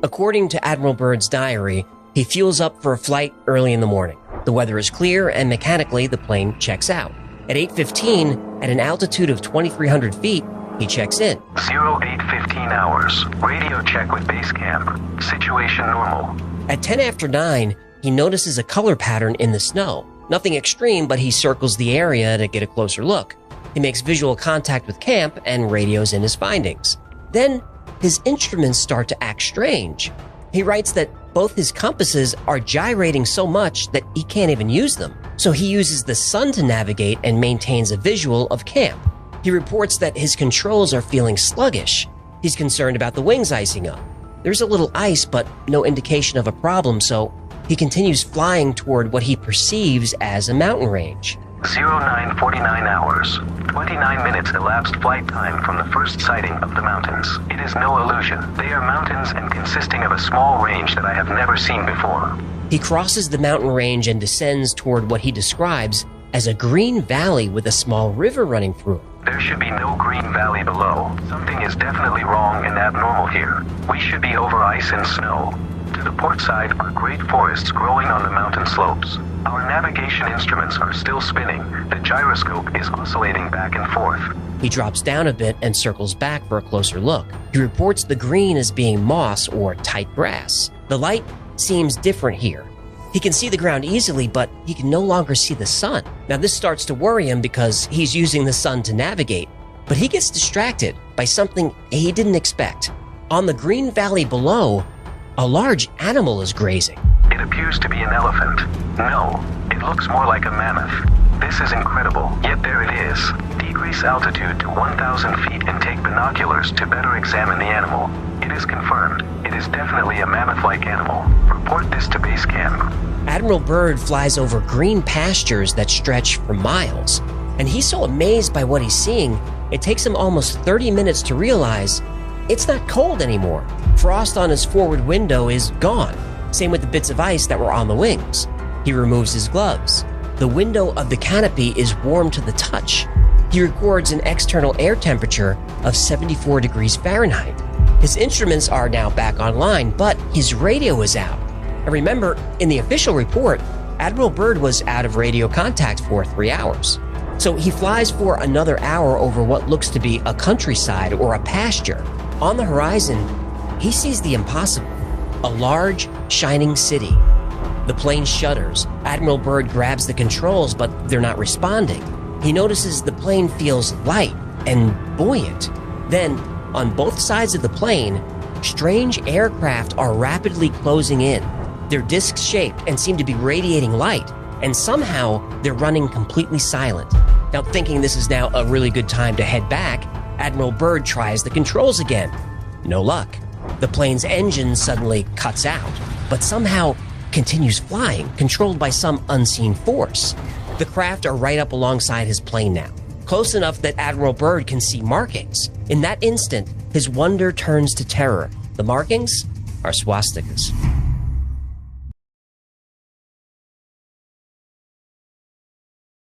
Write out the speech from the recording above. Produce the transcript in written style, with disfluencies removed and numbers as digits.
According to Admiral Byrd's diary, he fuels up for a flight early in the morning. The weather is clear, and mechanically the plane checks out. At 8:15, at an altitude of 2,300 feet, he checks in. 08:15 hours. Radio check with base camp. Situation normal. At 10 after 9, he notices a color pattern in the snow. Nothing extreme, but he circles the area to get a closer look. He makes visual contact with camp and radios in his findings. Then, his instruments start to act strange. He writes that both his compasses are gyrating so much that he can't even use them. So he uses the sun to navigate and maintains a visual of camp. He reports that his controls are feeling sluggish. He's concerned about the wings icing up. There's a little ice, but no indication of a problem, so he continues flying toward what he perceives as a mountain range. 09:49 hours. 29 minutes elapsed flight time from the first sighting of the mountains. It is no illusion. They are mountains and consisting of a small range that I have never seen before. He crosses the mountain range and descends toward what he describes as a green valley with a small river running through it. There should be no green valley below. Something is definitely wrong and abnormal here. We should be over ice and snow. To the port side are great forests growing on the mountain slopes. Our navigation instruments are still spinning. The gyroscope is oscillating back and forth. He drops down a bit and circles back for a closer look. He reports the green as being moss or tight grass. The light seems different here. He can see the ground easily, but he can no longer see the sun. Now this starts to worry him because he's using the sun to navigate, but he gets distracted by something he didn't expect. On the green valley below, a large animal is grazing. It appears to be an elephant. No, it looks more like a mammoth. This is incredible, yet there it is. Decrease altitude to 1,000 feet and take binoculars to better examine the animal. It is confirmed. It is definitely a mammoth-like animal. Report this to base camp. Admiral Byrd flies over green pastures that stretch for miles, and he's so amazed by what he's seeing, it takes him almost 30 minutes to realize it's not cold anymore. Frost on his forward window is gone. Same with the bits of ice that were on the wings. He removes his gloves. The window of the canopy is warm to the touch. He records an external air temperature of 74 degrees Fahrenheit. His instruments are now back online, but his radio is out. And remember, in the official report, Admiral Byrd was out of radio contact for 3 hours. So he flies for another hour over what looks to be a countryside or a pasture. On the horizon, he sees the impossible, a large, shining city. The plane shudders. Admiral Byrd grabs the controls, but they're not responding. He notices the plane feels light and buoyant. Then, on both sides of the plane, strange aircraft are rapidly closing in. They're disc-shaped and seem to be radiating light, and somehow they're running completely silent. Now, thinking this is now a really good time to head back, Admiral Byrd tries the controls again. No luck. The plane's engine suddenly cuts out, but somehow continues flying, controlled by some unseen force. The craft are right up alongside his plane now, close enough that Admiral Byrd can see markings. In that instant, his wonder turns to terror. The markings are swastikas.